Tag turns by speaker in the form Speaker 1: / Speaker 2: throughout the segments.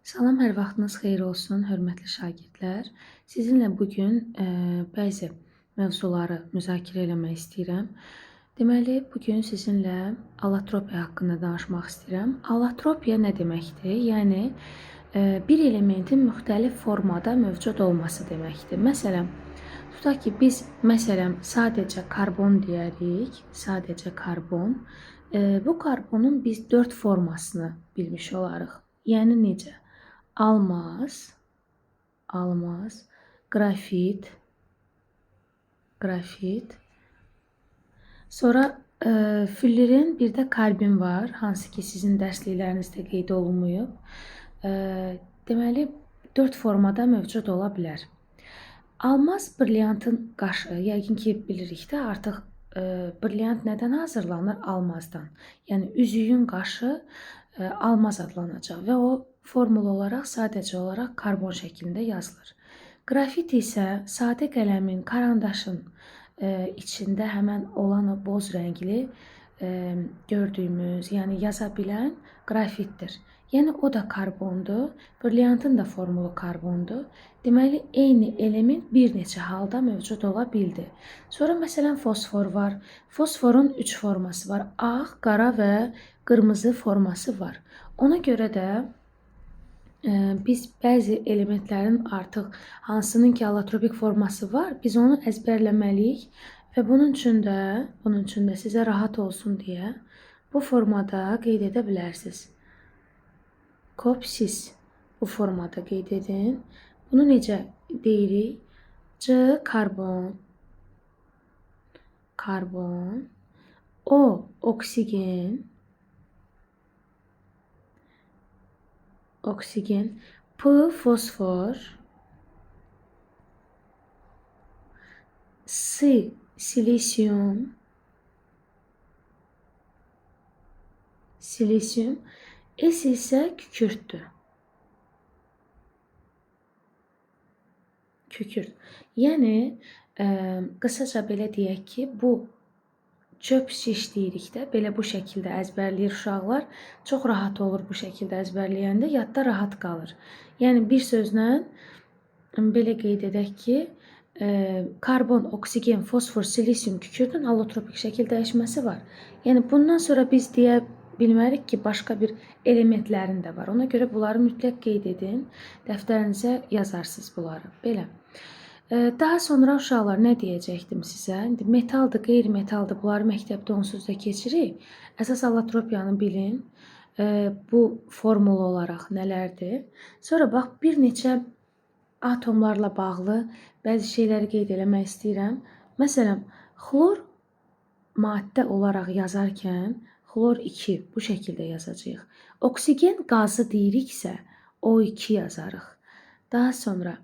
Speaker 1: Salam, hər vaxtınız xeyir olsun, hörmətli şagirdlər. Sizinlə bugün bəzi mövzuları müzakirə eləmək istəyirəm. Deməli, bugün sizinlə allotropiya haqqında danışmaq istəyirəm. Allotropiya nə deməkdir? Yəni, bir elementin müxtəlif formada mövcud olması deməkdir. Məsələn, tutaq ki, biz sadəcə karbon deyərik, sadəcə karbon. Bu karbonun biz 4 formasını bilmiş olarıq. Yəni necə? Almaz, qrafit. Sonra füllerin bir də karbin var, hansı ki sizin dərsliklərinizdə qeyd olunmayıb. Deməli, 4 formada mövcud ola bilər. Almaz brilyantın qaşı, yəqin ki bilirik də artıq brilyant nədən hazırlanır? Almazdan. Yəni üzüyün qaşı almaz adlanacaq və o formul olaraq sadəcə olaraq karbon şəklində yazılır. Qrafit isə sadə qələmin, karandaşın içində həmən olan o boz rəngli gördüyümüz, yəni yaza bilən qrafitdir. Yəni o da karbondur, brilyantın da formulu karbondur. Deməli, eyni element bir neçə halda mövcud ola bildi. Sonra məsələn fosfor var. Fosforun 3 forması var. Ağ, qara və qırmızı forması var. Ona görə də biz bəzi elementlərin artıq hansının ki allotropik forması var, biz onu əzbərləməliyik və bunun üçün də sizə rahat olsun deyə bu formada qeyd edə bilərsiniz. Kopsis bu formada qeyd edin. Bunu necə deyirik? C karbon, O oksigen, P fosfor, S silisyum, S isə kükürtdür. Yəni, qısaca belə deyək ki, bu çöp şiş deyirik də, belə bu şəkildə əzbərləyir uşaqlar. Çox rahat olur bu şəkildə əzbərləyəndə, yadda rahat qalır. Yəni, bir sözlə belə qeyd edək ki, karbon, oksigen, fosfor, silisyum, kükürdün allotropik şəkil dəyişməsi var. Yəni, bundan sonra biz deyə bilmərik ki, başqa bir elementlərin də var. Ona görə bunları mütləq qeyd edin, dəftərinizə yazarsınız bunları. Belə. Daha sonra uşaqlar nə deyəcəkdim sizə? İndi metaldır, qeyri-metaldır, bunları məktəbdə onsuz da keçirik. Əsas allotropiyanı bilin. Bu formul olaraq nələrdir? Sonra bax, bir neçə atomlarla bağlı bəzi şeyləri qeyd eləmək istəyirəm. Məsələn, xlor maddə olaraq yazarkən xlor 2 bu şəkildə yazacağıq. Oksigen qazı deyiriksə O2 yazarıq. Daha sonra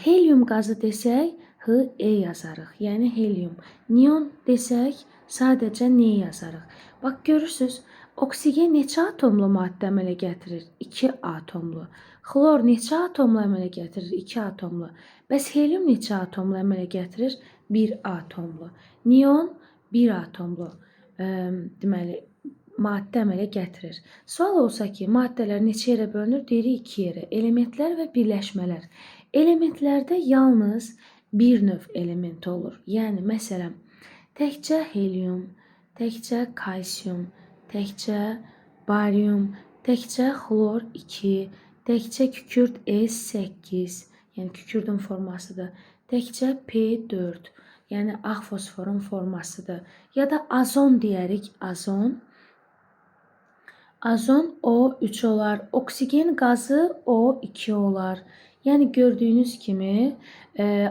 Speaker 1: helium qazı desək He yazarıq. Yəni helium. Neon desək sadəcə N yazarıq. Bax görürsüz, oksigen neçə atomlu maddə əmələ gətirir? 2 atomlu. Xlor neçə atomlu əmələ gətirir? 2 atomlu. Bəs helium neçə atomlu əmələ gətirir? 1 atomlu. Neon 1 atomlu deməli maddə əmələ gətirir. Sual olsa ki, maddələr neçə yerə bölünür? Deyirik 2 yerə. Elementlər və birləşmələr. Elementlərdə yalnız bir növ element olur. Yəni, məsələn, təkcə helium, təkcə kalsium, təkcə baryum, təkcə xlor 2, təkcə kükürt S8, yəni kükürdün formasıdır, təkcə P4, yəni ağ fosforun formasıdır. Ya da azon deyərik, azon O3 olar, oksigen qazı O2 olar. Yəni, gördüyünüz kimi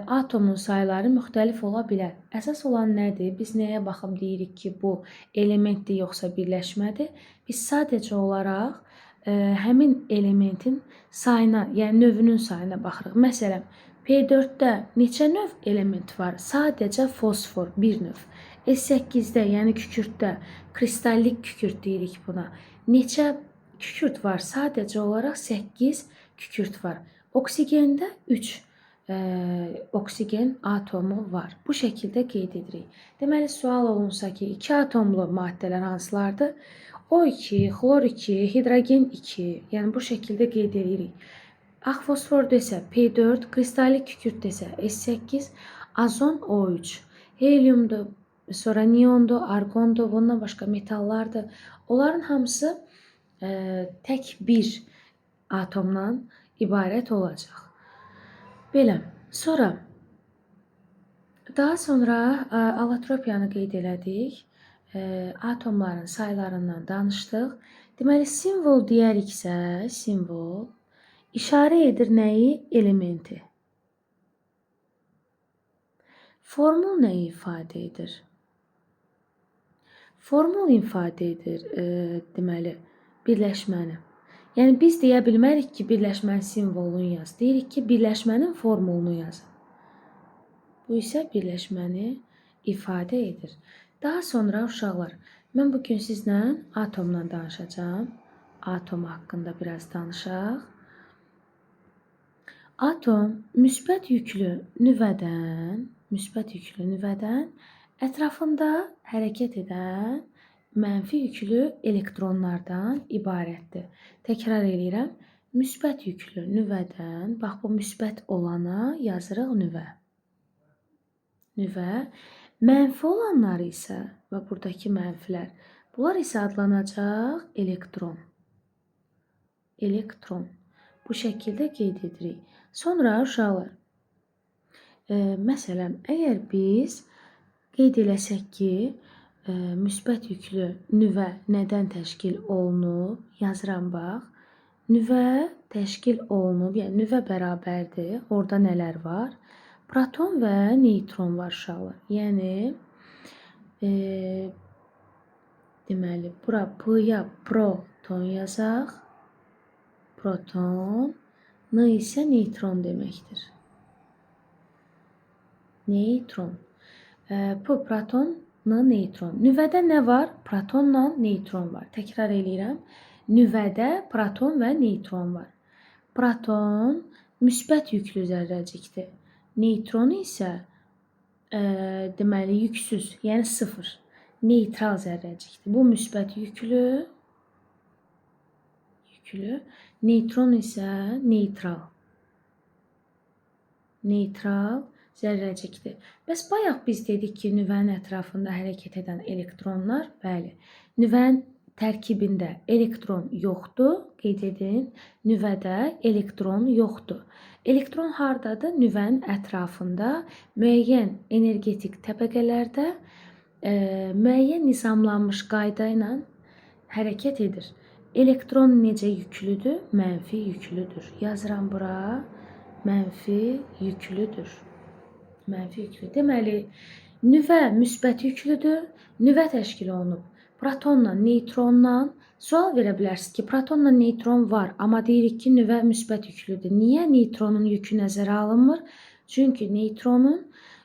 Speaker 1: atomun sayları müxtəlif ola bilər. Əsas olan nədir? Biz nəyə baxıb deyirik ki, bu elementdir, yoxsa birləşmədir? Biz sadəcə olaraq həmin elementin sayına, yəni növünün sayına baxırıq. Məsələn, P4-də neçə növ element var? Sadəcə fosfor, bir növ. S8-də, yəni kükürddə, kristallik kükürt deyirik buna. Neçə kükürt var? Sadəcə olaraq 8 kükürt var. Oksigende 3 oksigen atomu var. Bu şəkildə qeyd edirik. Deməli, sual olunsa ki, 2 atomlu maddələr hansılardır? O2, xlor 2, hidrogen 2. Yəni bu şəkildə qeyd edirik. Ağ fosforda isə P4, kristalik kükürddə isə S8, azon O3, helyumdur, sonra neondur, argondur, bundan başqa metallardır. Onların hamısı tək bir atomdan ibarət olacaq. Belə. Sonra daha sonra allotropiyanı qeyd elədik. Atomların saylarından danışdıq. Deməli, simvol deyəriksə, simvol işarə edir nəyi? Elementi. Formul nəyi ifadə edir? Formul ifadə edir, deməli, birləşməni. Yəni, biz deyə bilmərik ki, birləşmənin simvolunu yaz. Deyirik ki, birləşmənin formulunu yazın. Bu isə birləşməni ifadə edir. Daha sonra uşaqlar, mən bugün sizlə atomla danışacağım. Atom haqqında biraz danışaq. Atom müsbət yüklü nüvədən ətrafında hərəkət edən mənfi yüklü elektronlardan ibarətdir. Təkrar edirəm. Müsbət yüklü nüvədən, bax bu müsbət olana yazırıq nüvə. Nüvə. Mənfi olanları isə, və buradakı mənfilər, bunlar isə adlanacaq elektron. Elektron. Bu şəkildə qeyd edirik. Sonra uşaqlar, məsələn, əgər biz qeyd eləsək ki, müsbət yüklü nüvə nədən təşkil olunub, yazıram bax. Nüvə təşkil olunub, yəni nüvə bərabərdir. Orada nələr var? Proton və neytron var uşaqlar. Yəni, deməli, bura P-ya proton yazaq. Proton. N isə neytron deməkdir. Neytron. P proton, N neytron. Nüvədə nə var? Protonla neytron var. Təkrar eləyirəm. Nüvədə proton və neytron var. Proton müsbət yüklü zərrəcikdir. Neytron isə deməli yüksüz, yəni 0. Neytral zərrəcikdir. Bu müsbət yüklü. Neytron isə neytral. Neytral zərrəcikdir. Bəs bayaq biz dedik ki, nüvənin ətrafında hərəkət edən elektronlar, bəli, nüvənin tərkibində elektron yoxdur, qeyd edin, nüvədə elektron yoxdur. Elektron hardadır? Nüvənin ətrafında müəyyən energetik təbəqələrdə müəyyən nizamlanmış qayda ilə hərəkət edir. Elektron necə yüklüdür? Mənfi yüklüdür. Yazıram bura, mənfi yüklüdür. Mənfi yüklü. Deməli, nüvə müsbət yüklüdür, nüvə təşkil olunub. Protonla, neytronla sual verə bilərsiniz ki, protonla neytron var, amma deyirik ki, nüvə müsbət yüklüdür. Niyə neytronun yükü nəzərə alınmır? Çünki neytronun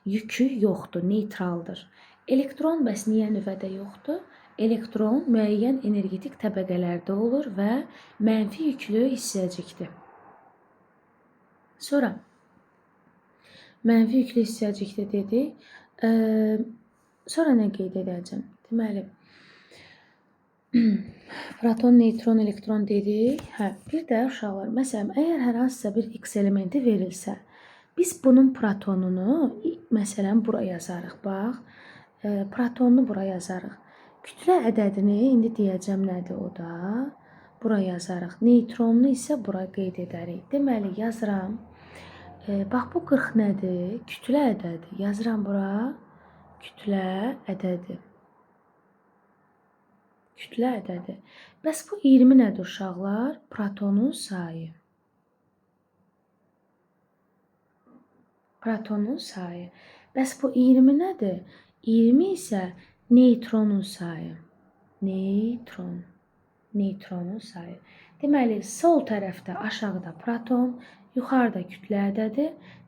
Speaker 1: yükü yoxdur, neytraldır. Elektron bəs niyə nüvədə yoxdur? Elektron müəyyən energetik təbəqələrdə olur və mənfi yüklü hissəcikdir. Sonra, mənfi yüklü hissəcikdir dedik. Sonra nə qeyd edəcəm? Deməli, proton, neytron, elektron dedik. Bir də uşaqlar, məsələn, əgər hər hansısa bir X elementi verilsə, biz bunun protonunu, məsələn, bura yazarıq, bax. Protonunu bura yazarıq. Kütlə ədədini indi deyəcəm nədir o da. Bura yazarıq. Neytronunu isə bura qeyd edərik. Deməli, yazıram. Bax, bu 40 nədir? Kütlə ədədi. Yazıram bura. Kütlə ədədi. Kütlə ədədi. Bəs bu 20 nədir uşaqlar? Protonun sayı. Protonun sayı. Bəs bu 20 nədir? 20 isə neytronun sayı. Neytronun sayı. Deməli, sol tərəfdə aşağıda proton, yuxarıda kütlə ədədi,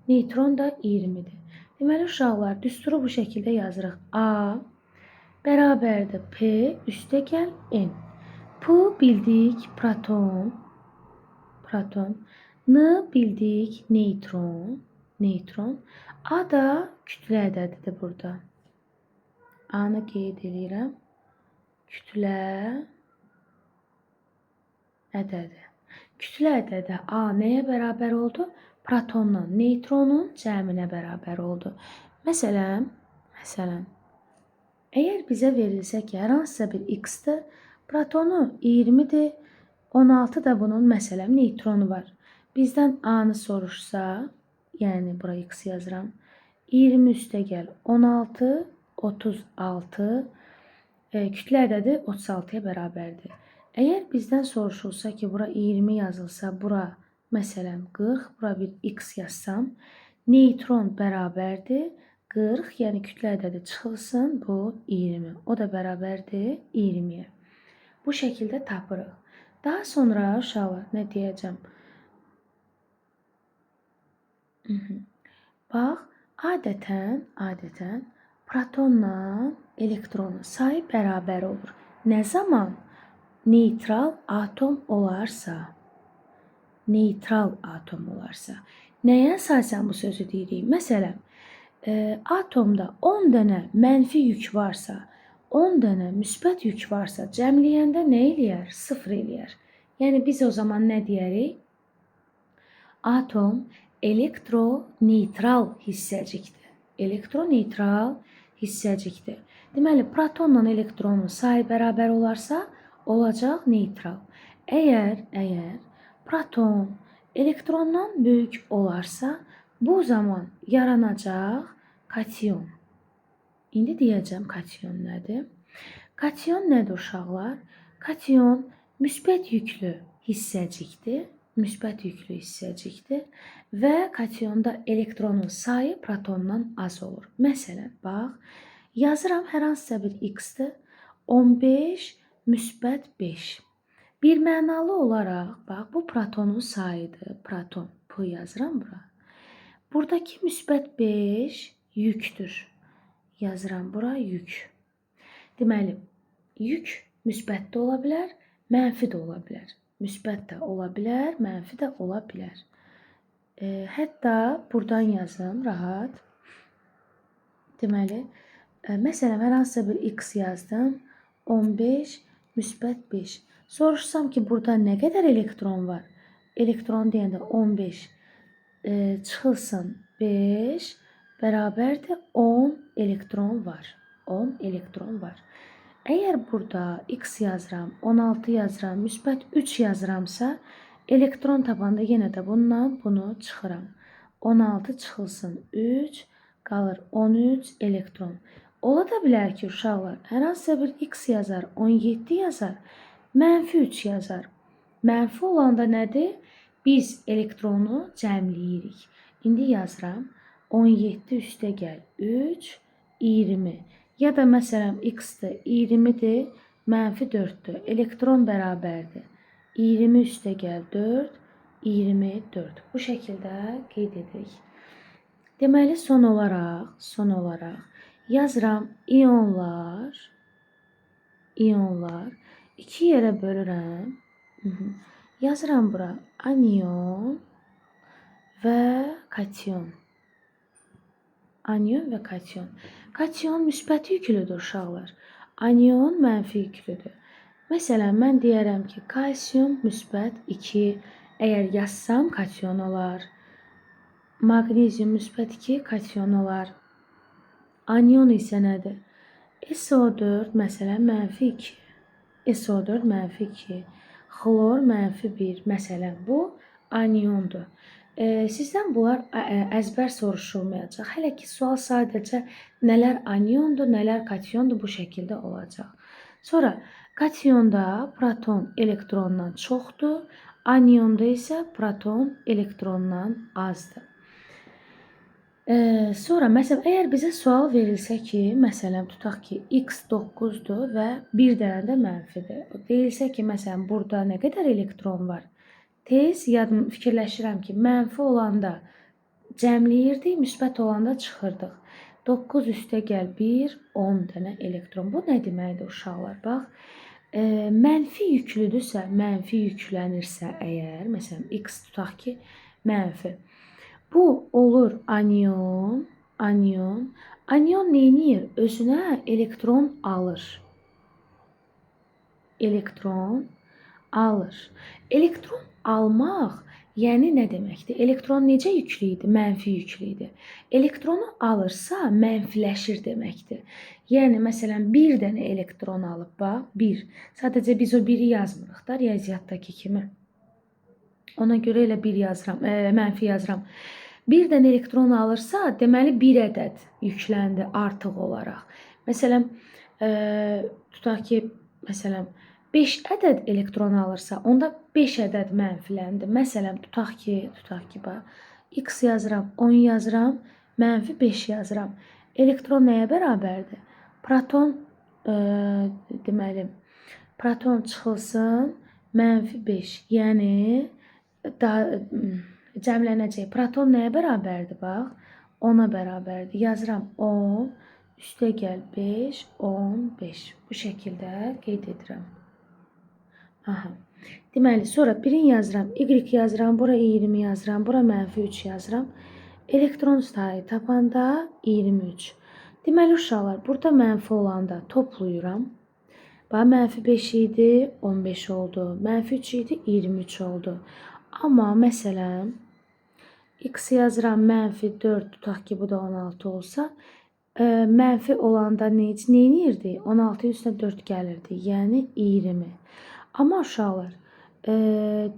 Speaker 1: neytron da 20-dir. Deməli, uşaqlar, düsturu bu şəkildə yazırıq. A bərabərdir P üstə gəl N. P bildik proton. N bildik neytron. neytron. A da kütlə ədədidir burada. A-nı qeyd edirəm. Kütlə ədədi. Kütlə ədədi A nəyə bərabər oldu? Protonla neytronun cəminə bərabər oldu. Məsələn, əgər bizə verilsə ki, hər hansısa bir x-dir, protonu 20-dir, 16 da bunun məsələn neytronu var. Bizdən A-nı soruşsa, yəni bura x yazıram, 20 üstə gəl 16, 36, kütlə ədədi 36-ya bərabərdir. Əgər bizdən soruşulsa ki, bura 20 yazılsa, bura məsələn 40, bura bir x yazsam, neytron bərabərdir 40, yəni kütlə ədədi çıxılsın, bu 20. O da bərabərdir 20-yə. Bu şəkildə tapırıq. Daha sonra uşaqlar nə deyəcəm? Bax, adətən protonla elektronun sayı bərabər olur. Nə zaman? Neytral atom olarsa. Nəyə əsasən bu sözü deyirik? Məsələn, atomda 10 dənə mənfi yük varsa, 10 dənə müsbət yük varsa, cəmləyəndə nə eləyər? 0 eləyər. Yəni biz o zaman nə deyərik? Atom elektroneytral hissəcikdir. Deməli, protonla elektronun sayı bərabər olarsa, olacaq neytral. Əgər proton elektrondan böyük olarsa, bu zaman yaranacaq kation. İndi deyəcəm kation nədir? Kation nədir uşaqlar? Kation müsbət yüklü hissəcikdir. Və kationda elektronun sayı protondan az olur. Məsələn, bax, yazıram hər hansısa bir x-dir. 15 müsbət 5. Bir mənalı olaraq, bax, bu protonun sayıdır. Proton, P yazıram bura. Buradakı müsbət 5 yüktür. Yazıram bura yük. Deməli, yük müsbət də ola bilər, mənfi də ola bilər. Müsbət də ola bilər, mənfi də ola bilər. Hətta buradan yazım rahat. Deməli, məsələn, hər hansısa bir x yazdım. 15 müsbət 5. Soruşsam ki, burada nə qədər elektron var? Elektron deyəndə 15 çıxılsın 5 bərabərdir 10 elektron var. Əgər burada x yazıram, 16 yazıram, müsbət 3 yazıramsa, elektron tapanda yenə də bundan bunu çıxıram. 16 çıxılsın 3, qalır 13 elektron. Ola da bilər ki, uşaqlar, hər hansısa bir x yazar, 17 yazar, mənfi 3 yazar. Mənfi olanda nədir? Biz elektronu cəmləyirik. İndi yazıram, 17 üstə gəl 3, 20. Ya da məsələn, x-dir, 20-dir, mənfi 4-dür. Elektron bərabərdir. 20 üstə gəl 4, 24. Bu şəkildə qeyd edirik. Deməli, son olaraq yazıram ionlar. 2 yerə bölürəm. Yazıram bura anion və kation. Kation müsbət yüklüdür uşaqlar. Anion mənfi yüklüdür. Məsələn, mən deyərəm ki, kalsium müsbət 2. Əgər yazsam kation olar. Magnezium müsbət 2 kation olar. Anion isə nədir? SO4 məsələn mənfi 2. SO4 mənfi 2. Xlor mənfi 1. Məsələn, bu aniondur. Sizdən bunlar əzbər soruşulmayacaq. Hələ ki, sual sadəcə nələr aniondur, nələr kationdur bu şəkildə olacaq. Sonra, kationda proton elektrondan çoxdur, anionda isə proton elektrondan azdır. Sonra, məsələn, əgər bizə sual verilsə ki, məsələn, tutaq ki, x 9-dur və bir dənə də mənfidir. Deyilsə ki, məsələn, burada nə qədər elektron var? Tez fikirləşirəm ki, mənfi olanda cəmləyirdik, müsbət olanda çıxırdıq. 9 üstə gəl 1, 10 dənə elektron. Bu nə deməkdir uşaqlar? Bax, mənfi yüklüdürsə, mənfi yüklənirsə əgər, məsələn, x tutaq ki, mənfi. Bu olur anion, anion. Anion neynir? Özünə elektron alır. Elektron alır. Elektron almaq, yəni nə deməkdir? Elektron necə yüklü idi? Mənfi yüklü idi. Elektronu alırsa mənfiləşir deməkdir. Yəni məsələn bir dənə elektron alıb bax, 1. Sadəcə biz o 1-i yazmırıq da riyaziyyatdakı kimi. Ona görə elə 1 yazıram, mənfi yazıram. Bir dənə elektron alırsa, deməli 1 ədəd yükləndi artıq olaraq. Məsələn, tutaq ki, məsələn 5 ədəd elektron alırsa, onda 5 ədəd mənfiləndi. Məsələn, tutaq ki, bax, x yazıram, 10 yazıram, mənfi 5 yazıram. Elektron nəyə bərabərdir? Proton, deməli, proton çıxılsın, mənfi 5. Yəni, cəmlənəcək. Proton nəyə bərabərdir, bax? 10-a bərabərdir. Yazıram 10, üstə gəl 5, 15. Bu şəkildə qeyd edirəm. Aha. Deməli, sonra 1-in yazıram, y yazıram, bura 20 yazıram, bura mənfi 3 yazıram. Elektron sayı tapanda 23. Deməli, uşaqlar, burada mənfi olanda toplayıram. Bax, mənfi 5 idi, 15 oldu. Mənfi 3 idi, 23 oldu. Amma məsələn, x yazıram, mənfi 4, tutaq ki, bu da 16 olsa, mənfi olanda neynirdi? 16-ın üstünə 4 gəlirdi, yəni 20. Amma uşaqlar,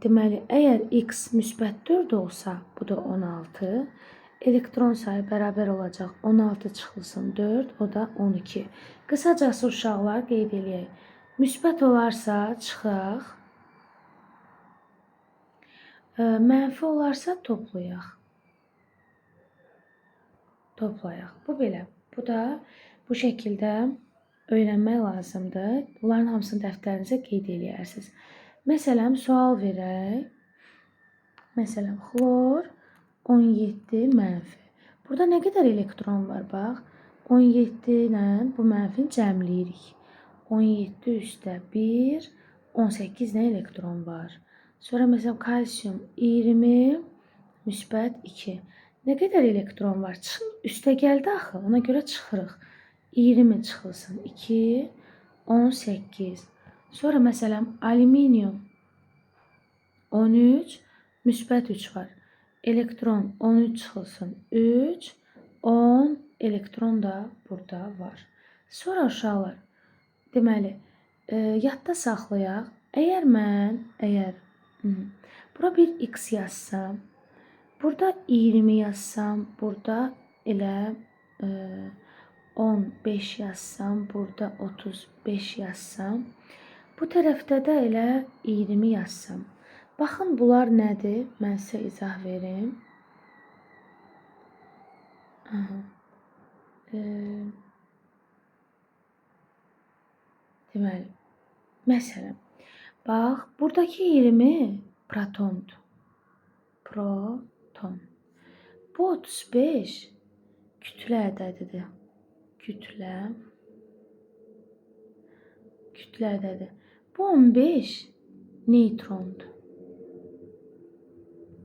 Speaker 1: deməli, əgər x müsbət 4 olsa, bu da 16, elektron sayı bərabər olacaq. 16 çıxılsın 4, o da 12. Qısacası uşaqlar qeyd eləyək. Müsbət olarsa çıxaq, mənfi olarsa toplayaq. Bu belə. Bu da bu şəkildə öyrənmək lazımdır. Bunların hamısını dəftərinizə qeyd eləyərsiniz. Məsələn, sual verək. Məsələn, xlor 17 mənfi. Burada nə qədər elektron var, bax. 17 ilə bu mənfini cəmləyirik. 17 üstə 1, 18 nə elektron var. Sonra məsələn, kalsium 20, müsbət 2. Nə qədər elektron var? Üstə gəldi axı, ona görə çıxırıq. 20 çıxılsın 2, 18. Sonra məsələn, alüminium 13, müsbət 3 var. Elektron 13 çıxılsın 3, 10 elektron da burada var. Sonra uşaqlar, deməli, yadda saxlayaq. Əgər mən, bura bir x yazsam, burada 20 yazsam, burada elə 15 yazsam, burada 35 yazsam, bu tərəfdə də elə 20 yazsam. Baxın, bunlar nədir? Mən sizə izah verim. Deməli, məsələn, bax, buradakı 20 protondur. Proton. Bu 35 kütlə ədədidir. Kütlə ədədi. Bu 15 neytrondur.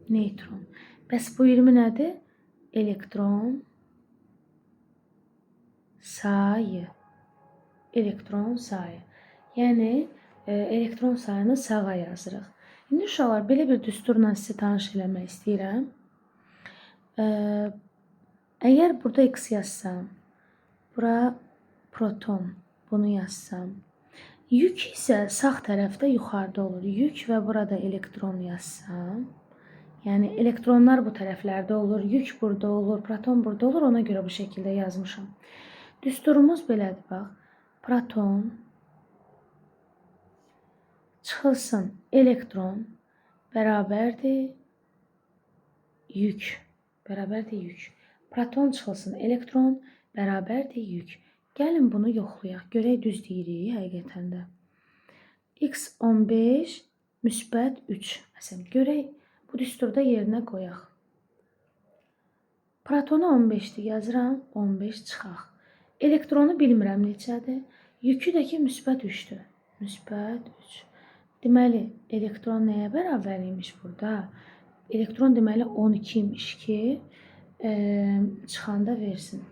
Speaker 1: Neytron. Bəs bu 20 nədir? Elektron sayı. Elektron sayı. Yəni, elektron sayını sağa yazırıq. İndi uşaqlar, belə bir düsturla sizi tanış eləmək istəyirəm. Əgər burada x yazsam, bura proton, bunu yazsam, yük isə sağ tərəfdə yuxarıda olur. Yük və burada elektron yazsam, yəni elektronlar bu tərəflərdə olur, yük burada olur, proton burada olur, ona görə bu şəkildə yazmışam. Düsturumuz belədir, bax. Proton çıxılsın elektron bərabərdir yük. Proton çıxılsın elektron bərabərdir yük. Gəlin bunu yoxlayaq. Görək düz deyirik həqiqətən də. X 15, müsbət 3. Məsələn, görək bu düsturda yerinə qoyaq. Protonu 15-dir, yazıram, 15 çıxaq. Elektronu bilmirəm neçədir. Yükü də ki, müsbət 3-dür. Müsbət 3. Deməli, elektron nəyə bərabər imiş burada? Elektron deməli 12 imiş ki, çıxanda versin.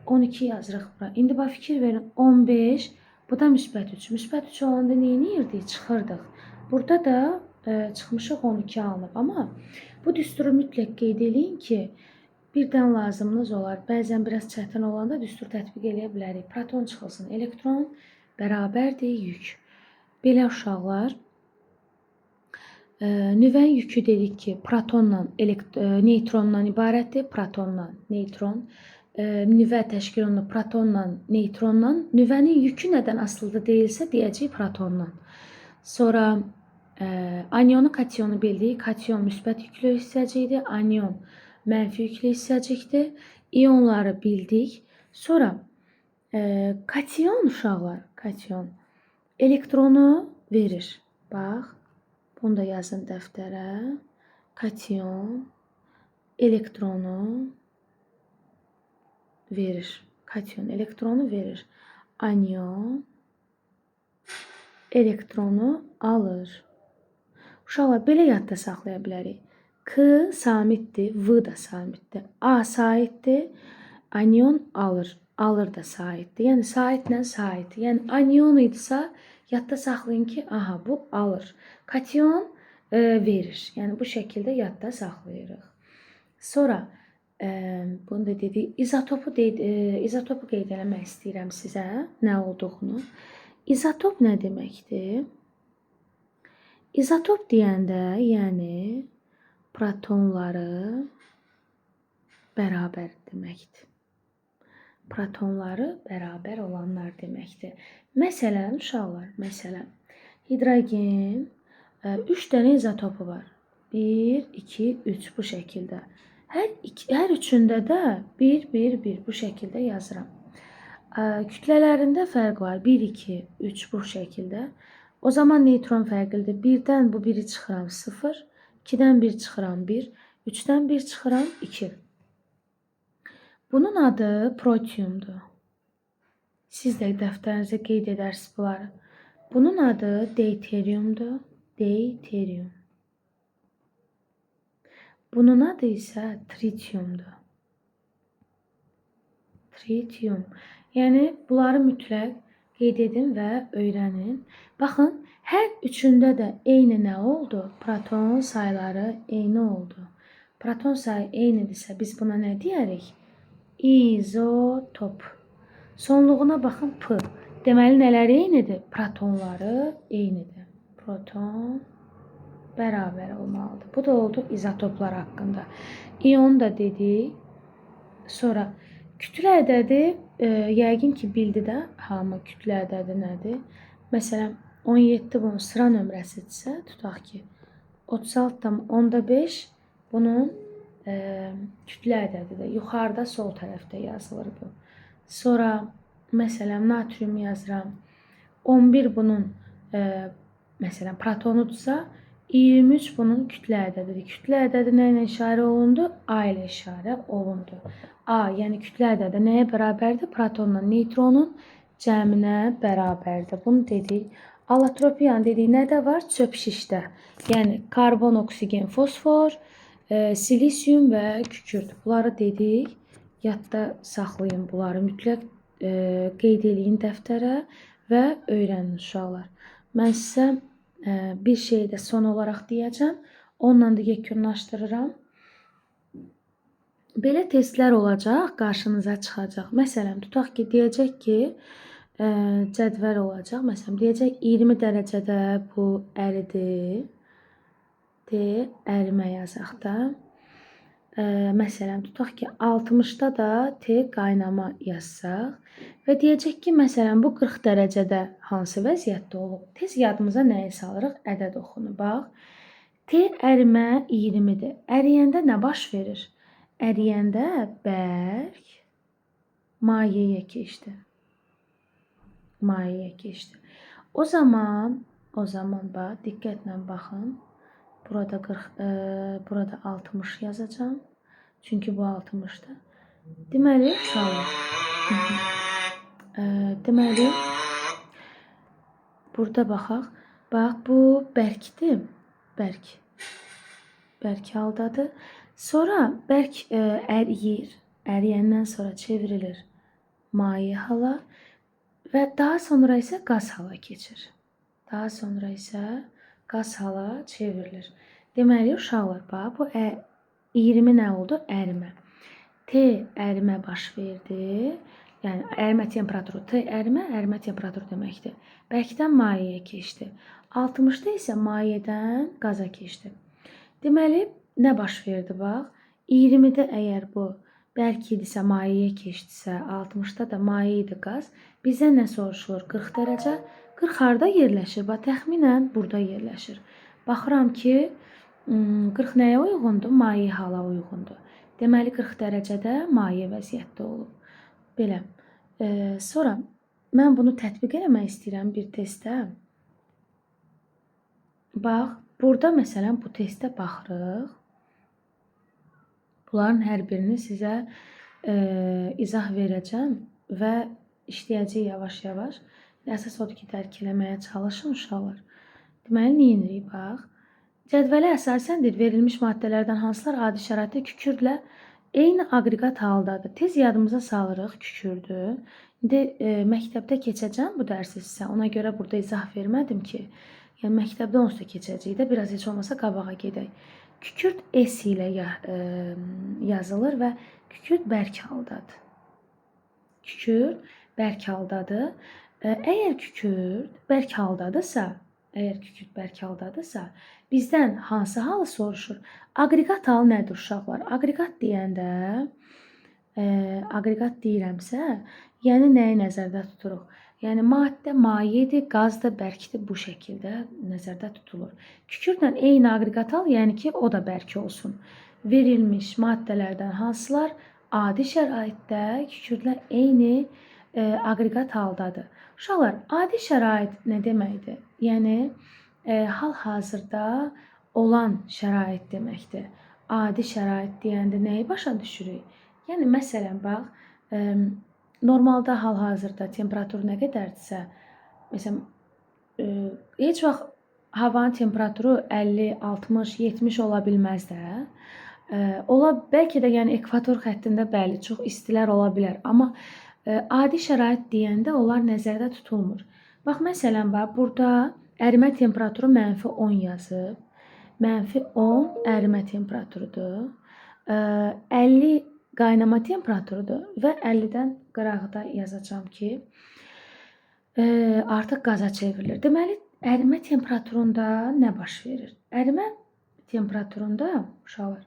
Speaker 1: 12 yazırıq bura. İndi bax fikir verin. 15, bu da müsbət 3. Müsbət 3 olanda nə edirdik? Çıxırdıq. Burada da çıxmışıq 12 alınıb. Amma bu düsturu mütləq qeyd eləyin ki, birdən lazımınız olar. Bəzən biraz çətin olanda düstur tətbiq eləyə bilərik. Proton çıxılsın, elektron bərabərdir yük. Belə uşaqlar, nüvənin yükü dedik ki, protonla neutrondan ibarətdir. Protonla neutron. Nüvə təşkil olunur protonla neutrondan. Nüvənin yükü nədən asılıdır deyilsə, deyəcəyik protondan. Sonra anyonu, kationu bildik. Kation müsbət yüklü hissəcikdir. Anion mənfi yüklü hissəcikdir. İyonları bildik. Sonra kation uşaqlar, kation elektronu verir. Bax, bunu da yazın dəftərə. Kation elektronu verir. Kation elektronu verir. Anion elektronu alır. Uşaqlar, belə yadda saxlaya bilərik. K samitdir, V da samitdir. A saitdir, anion alır. Alır da saitdir. Yəni, saitlə sait. Yəni, anion idisə, yadda saxlayın ki, aha, bu alır. Kation verir. Yəni, bu şəkildə yadda saxlayırıq. Sonra, bunu da dedik, izotopu qeyd eləmək istəyirəm sizə, nə olduğunu. İzotop nə deməkdir? İzotop deyəndə, yəni, protonları bərabər deməkdir. Protonları bərabər olanlar deməkdir. Məsələn, uşaqlar, məsələn, hidrogen 3 dənə izotopu var. 1, 2, 3 bu şəkildə. Hər üçündə də 1, 1, 1 bu şəkildə yazıram. Kütlələrində fərq var. 1, 2, 3 bu şəkildə. O zaman neutron fərqlidir. 1-dən bu 1-i çıxıram 0, 2-dən 1 çıxıram 1, 3-dən 1 çıxıram 2. Bunun adı protiumdur. Siz də dəftərinizə qeyd edərsiniz bunları. Bunun adı deuteriumdur. Deuterium. Bunun adı isə tritiumdur. Tritium. Yəni, bunları mütləq qeyd edin və öyrənin. Baxın, hər üçündə də eyni nə oldu? Proton sayları eyni oldu. Proton sayı eynidirsə, biz buna nə deyərik? İzotop. Sonluğuna baxın, P. Deməli, nələr eynidir? Protonları eynidir. Proton bərabər olmalıdır. Bu da oldu izotoplar haqqında. İyon da dedik. Sonra kütlə ədədi, yəqin ki, bildi də, hamı kütlə ədədi nədir? Məsələn, 17 bunun sıra nömrəsidirsə, tutaq ki, 36,5 bunun kütlə ədədidir. Yuxarıda sol tərəfdə yazılır bu. Sonra, məsələn, natrium yazıram. 11 bunun, məsələn, protonudursa, 23 bunun kütlə ədədidir. Kütlə ədədi nə ilə işarə olundu? A ilə işarə olundu. A, yəni kütlə ədədi nəyə bərabərdir? Protonla neutronun cəminə bərabərdir. Bunu dedik. Allotropiyanın dediyi nədə var? Çöp şişdə. Yəni, karbon, oksigen, fosfor, silisium və kükürt. Bunları dedik. Yadda saxlayın bunları. Mütləq qeyd eləyin dəftərə və öyrənin uşaqlar. Mən sizə bir şey də son olaraq deyəcəm. Onunla da yekunlaşdırıram. Belə testlər olacaq, qarşınıza çıxacaq. Məsələn, tutaq ki, deyəcək ki, cədvəl olacaq. Məsələn, deyəcək 20 dərəcədə bu əridir. Ərimə yazaq da. Məsələn, tutaq ki, 60-da da qaynama yazsaq və deyəcək ki, məsələn, bu 40 dərəcədə hansı vəziyyətdə olub? Tez yadımıza nəyi salırıq? Ədəd oxunu. Bax, ərimə 20-dir. Əriyəndə nə baş verir? Əriyəndə bərk mayeyə keçdi. Mayeyə keçdi. O zaman bax, diqqətlə baxın. Burada 60 yazacağım. Çünki bu 60'dır. Deməli, uşaqlar. Deməli, burada baxaq. Bax, bu bərkdir. Bərk. Bərk haldadır. Sonra bərk əriyir. Əriyəndən sonra çevrilir maye hala və daha sonra isə qaz hala keçir. Daha sonra isə qaz hala çevrilir. Deməli, uşaqlar, bax, bu 20 nə oldu? Ərimə. T ərimə baş verdi. Yəni, ərimə temperaturu. T ərimə, ərimə temperaturu deməkdir. Bərkdən mayəyə keçdi. 60-da isə mayədən qaza keçdi. Deməli, nə baş verdi, bax? 20-də əgər bu bərk idisə, mayəyə keçdisə, 60-da da maye idi qaz. Bizdən nə soruşulur? 40 dərəcə. 40 harda yerləşir? Bax, təxminən burada yerləşir. Baxıram ki, 40 nəyə uyğundur? Maye hala uyğundur. Deməli, 40 dərəcədə maye vəziyyətdə olub. Belə. Sonra mən bunu tətbiq eləmək istəyirəm bir testdə. Bax, burada məsələn bu testə baxırıq. Bunların hər birini sizə izah verəcəm və işləyəcəyik yavaş-yavaş. Əsas odur ki, dərk eləməyə çalışın uşaqlar. Deməli, nə edirik? Bax, cədvələ əsasendir verilmiş maddələrdən hansılar adi şəraitdə kükürdlə eyni aqreqat haldadır. Tez yadımıza salırıq, kükürdür. İndi məktəbdə keçəcəm bu dərsi sizə. Ona görə burada izah vermədim ki, yəni məktəbdə onsuz da keçəcəyik də, biraz heç olmasa qabağa gedək. Kükürd S ilə yazılır və kükürd bərk haldadır. Kükürd bərk haldadır. Əgər kükürd bərk haldadırsa, bizdən hansı halı soruşur? Aqreqat halı nədir uşaqlar? Aqreqat deyəndə, aqreqat deyirəmsə, yəni nəyi nəzərdə tuturuq? Yəni, maddə mayedir, qaz da bərkdir, bu şəkildə nəzərdə tutulur. Kükürdlə eyni aqreqat hal, yəni ki, o da bərk olsun. Verilmiş maddələrdən hansılar adi şəraitdə kükürdlə eyni aqreqat haldadır. Uşaqlar, adi şərait nə deməkdir? Yəni, hal-hazırda olan şərait deməkdir. Adi şərait deyəndə nəyi başa düşürük? Yəni, məsələn, bax, normalda hal-hazırda temperatur nə qədərdirsə, məsələn, heç vaxt havanın temperaturu 50, 60, 70 ola bilməz də. Bəlkə də yəni ekvator xəttində bəli, çox istilər ola bilər. Amma adi şərait deyəndə onlar nəzərdə tutulmur. Bax, məsələn, burada ərimə temperaturu -10 yazıb. -10 ərimə temperaturudur. 50 qaynama temperaturudur və 50-dən qırağıda yazacağım ki, artıq qaza çevrilir. Deməli, ərimə temperaturunda nə baş verir? Ərimə temperaturunda, uşaqlar,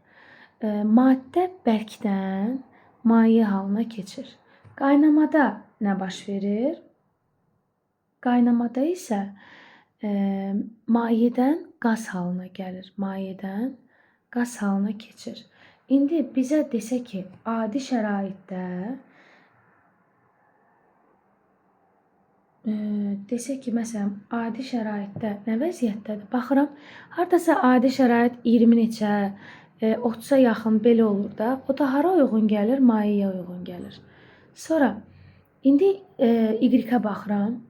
Speaker 1: maddə bərkdən maye halına keçir. Qaynamada nə baş verir? Qaynamada isə mayədən qaz halına gəlir. Mayədən qaz halına keçir. İndi bizə desə ki, adi şəraitdə məsələn, adi şəraitdə nə vəziyyətdədir? Baxıram, haradasa adi şərait 20 neçə, 30-a yaxın belə olur da. O da hara uyğun gəlir? Mayeyə uyğun gəlir. Sonra, indi Y-ə baxıram.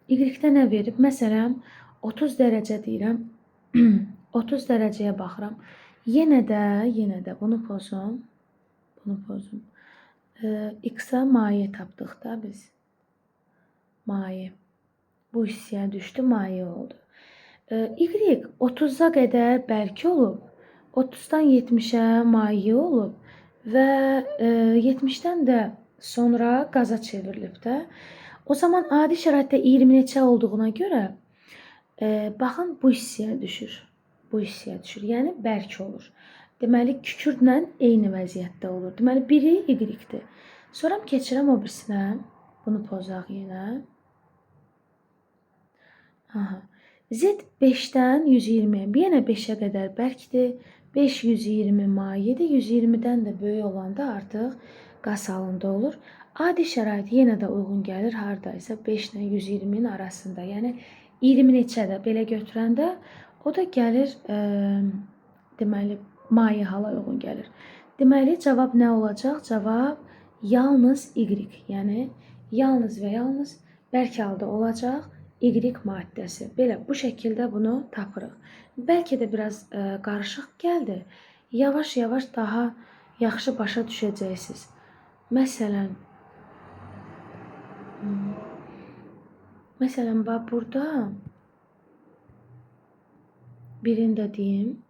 Speaker 1: Y-də nə verib? Məsələn, 30 dərəcə deyirəm. 30 dərəcəyə baxıram. Yenə də bunu pozum. X-a maye tapdıq da biz. Maye. Bu hissəyə düşdü, maye oldu. Y 30-a qədər bərk olub, 30-dan 70-ə maye olub və 70-dən də sonra qaza çevrilib də. O zaman adi şəraitdə 20 neçə olduğuna görə baxın bu hissəyə düşür. Yəni bərk olur. Deməli, kükürdlə eyni vəziyyətdə olur. Deməli, biri Y-dir. Sonra keçirəm o birisinə. Bunu pozaq yenə. Z 5-dən 120-yə, yenə 5-ə qədər bərkdir. 5 120 mayedir. 120-dən də böyük olanda artıq qaz halında olur. Adi şərait yenə də uyğun gəlir. Haradaysa 5 ilə 120-nin arasında. Yəni 20 neçədə belə götürəndə o da gəlir, deməli, maye hala uyğun gəlir. Deməli, cavab nə olacaq? Cavab yalnız Y, yəni yalnız və yalnız bərk halda olacaq. Y maddəsi. Belə bu şəkildə bunu tapırıq. Bəlkə də biraz qarışıq gəldi. Yavaş-yavaş daha yaxşı başa düşəcəksiniz. Məsələn, bax burada birində deyim.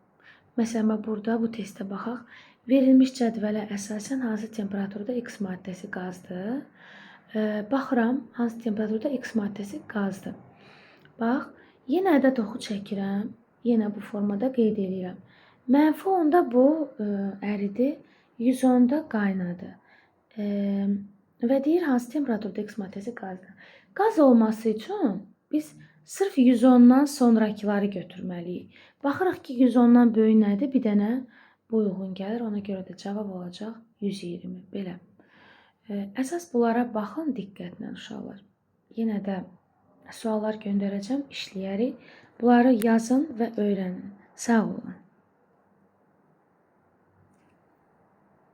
Speaker 1: Məsələn, bax burada bu testə baxaq. Verilmiş cədvələ əsasən hansı temperaturda X maddəsi qazdır? Baxıram, hansı temperaturda X maddəsi qazdır. Bax, yenə ədəd oxu çəkirəm. Yenə bu formada qeyd edirəm. -10-da bu əridi, 110-da qaynadı. Və deyir, hansı temperaturda X maddəsi qazdır. Qaz olması üçün biz sırf 110-dan sonrakıları götürməliyik. Baxırıq ki, 110-dan böyük nədir? Bir dənə bu uyğun gəlir. Ona görə də cavab olacaq 120. Belə. Əsas bunlara baxın diqqətlə uşaqlar. Yenə də suallar göndərəcəm, işləyərik. Bunları yazın və öyrənin. Sağ olun.